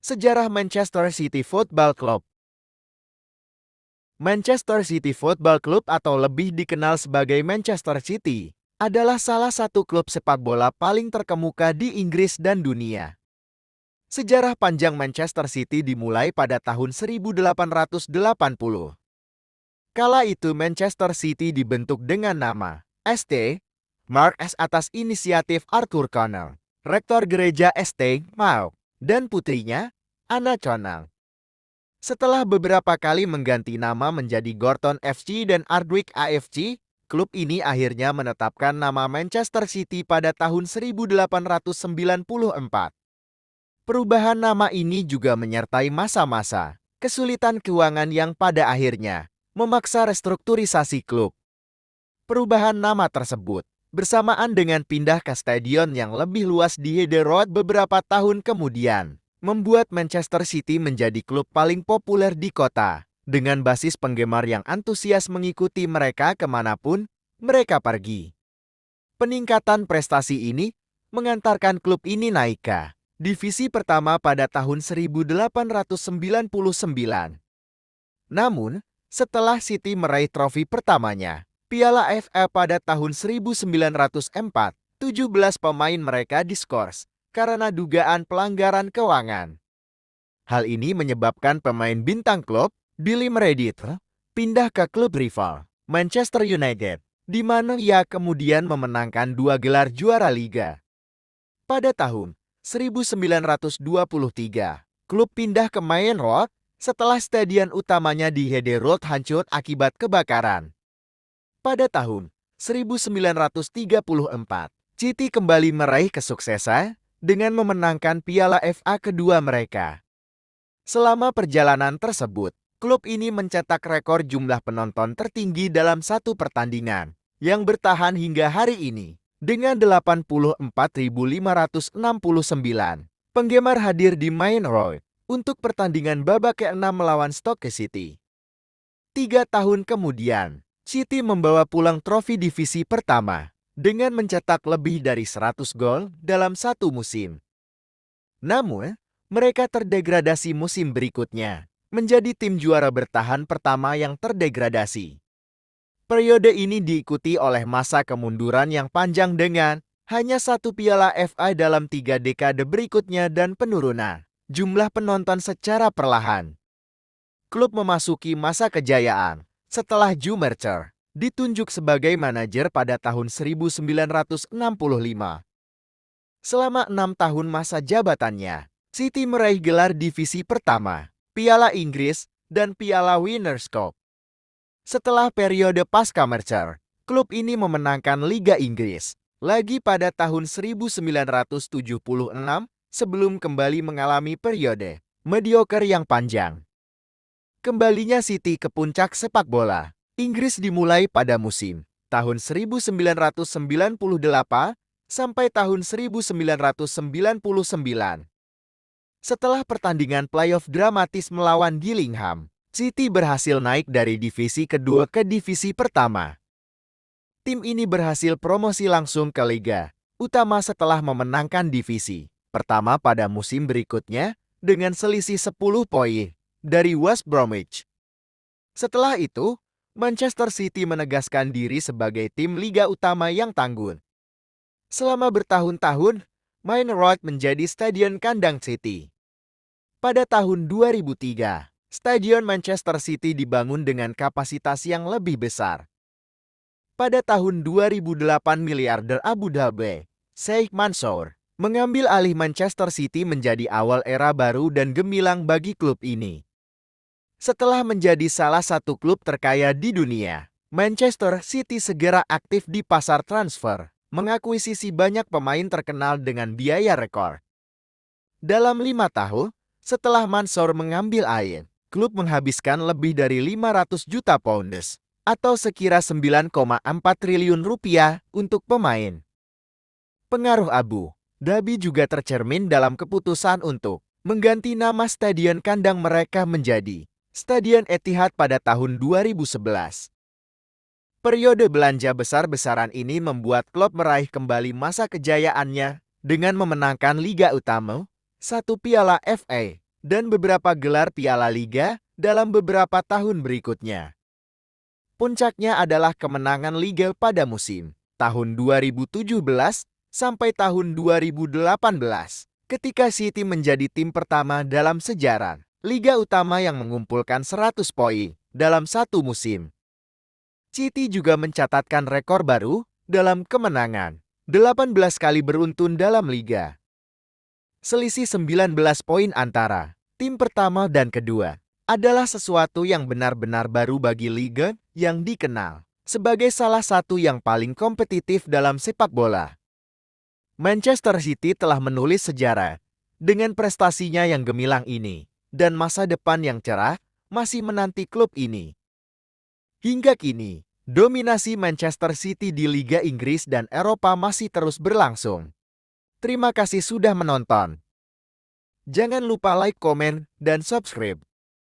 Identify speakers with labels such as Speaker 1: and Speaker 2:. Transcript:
Speaker 1: Sejarah Manchester City Football Club. Manchester City Football Club atau lebih dikenal sebagai Manchester City adalah salah satu klub sepak bola paling terkemuka di Inggris dan dunia. Sejarah panjang Manchester City dimulai pada tahun 1880. Kala itu Manchester City dibentuk dengan nama St. Mark atas inisiatif Arthur Connell, rektor gereja St. Mark, dan putrinya, Anna Connell. Setelah beberapa kali mengganti nama menjadi Gorton FC dan Ardwick AFC, klub ini akhirnya menetapkan nama Manchester City pada tahun 1894. Perubahan nama ini juga menyertai masa-masa kesulitan keuangan yang pada akhirnya memaksa restrukturisasi klub. Perubahan nama tersebut bersamaan dengan pindah ke stadion yang lebih luas di Heather Road beberapa tahun kemudian membuat Manchester City menjadi klub paling populer di kota, dengan basis penggemar yang antusias mengikuti mereka kemanapun mereka pergi. Peningkatan prestasi ini mengantarkan klub ini naik ke divisi pertama pada tahun 1899. Namun, setelah City meraih trofi pertamanya, Piala FA pada tahun 1904, 17 pemain mereka diskors karena dugaan pelanggaran keuangan. Hal ini menyebabkan pemain bintang klub, Billy Meredith, pindah ke klub rival, Manchester United, di mana ia kemudian memenangkan 2 gelar juara liga. Pada tahun 1923, klub pindah ke Main Road setelah stadion utamanya di Heather Road hancur akibat kebakaran. Pada tahun 1934, City kembali meraih kesuksesan dengan memenangkan Piala FA kedua mereka. Selama perjalanan tersebut, klub ini mencetak rekor jumlah penonton tertinggi dalam satu pertandingan, yang bertahan hingga hari ini, dengan 84.569 penggemar hadir di Main Road untuk pertandingan babak ke-6 melawan Stoke City. 3 tahun kemudian, City membawa pulang trofi divisi pertama dengan mencetak lebih dari 100 gol dalam satu musim. Namun, mereka terdegradasi musim berikutnya, menjadi tim juara bertahan pertama yang terdegradasi. Periode ini diikuti oleh masa kemunduran yang panjang dengan hanya 1 Piala FA dalam 3 dekade berikutnya dan penurunan jumlah penonton secara perlahan. Klub memasuki masa kejayaan setelah Joe Mercer ditunjuk sebagai manajer pada tahun 1965. Selama 6 tahun masa jabatannya, City meraih gelar divisi pertama, Piala Inggris, dan Piala Winners' Cup. Setelah periode pasca Mercer, klub ini memenangkan Liga Inggris lagi pada tahun 1976 sebelum kembali mengalami periode mediocre yang panjang. Kembalinya City ke puncak sepak bola Inggris dimulai pada musim tahun 1998 sampai tahun 1999. Setelah pertandingan playoff dramatis melawan Gillingham, City berhasil naik dari divisi kedua ke divisi pertama. Tim ini berhasil promosi langsung ke Liga Utama setelah memenangkan divisi pertama pada musim berikutnya dengan selisih 10 poin dari West Bromwich. Setelah itu, Manchester City menegaskan diri sebagai tim Liga Utama yang tangguh. Selama bertahun-tahun, Main Road menjadi stadion kandang City. Pada tahun 2003, Stadion Manchester City dibangun dengan kapasitas yang lebih besar. Pada tahun 2008, miliarder Abu Dhabi, Sheikh Mansour, mengambil alih Manchester City menjadi awal era baru dan gemilang bagi klub ini. Setelah menjadi salah satu klub terkaya di dunia, Manchester City segera aktif di pasar transfer, mengakuisisi banyak pemain terkenal dengan biaya rekor. Dalam 5 tahun, setelah Mansour mengambil alih, klub menghabiskan lebih dari 500 juta pounds, atau sekira 9,4 triliun rupiah untuk pemain. Pengaruh Abu Dhabi juga tercermin dalam keputusan untuk mengganti nama stadion kandang mereka menjadi Stadion Etihad pada tahun 2011. Periode belanja besar-besaran ini membuat klub meraih kembali masa kejayaannya dengan memenangkan Liga Utama, 1 Piala FA, dan beberapa gelar Piala Liga dalam beberapa tahun berikutnya. Puncaknya adalah kemenangan Liga pada musim tahun 2017 sampai tahun 2018, ketika City menjadi tim pertama dalam sejarah Liga Utama yang mengumpulkan 100 poin dalam satu musim. City juga mencatatkan rekor baru dalam kemenangan 18 kali beruntun dalam Liga. Selisih 19 poin antara tim pertama dan kedua adalah sesuatu yang benar-benar baru bagi liga yang dikenal sebagai salah satu yang paling kompetitif dalam sepak bola. Manchester City telah menulis sejarah dengan prestasinya yang gemilang ini, dan masa depan yang cerah masih menanti klub ini. Hingga kini, dominasi Manchester City di Liga Inggris dan Eropa masih terus berlangsung. Terima kasih sudah menonton. Jangan lupa like, komen, dan subscribe.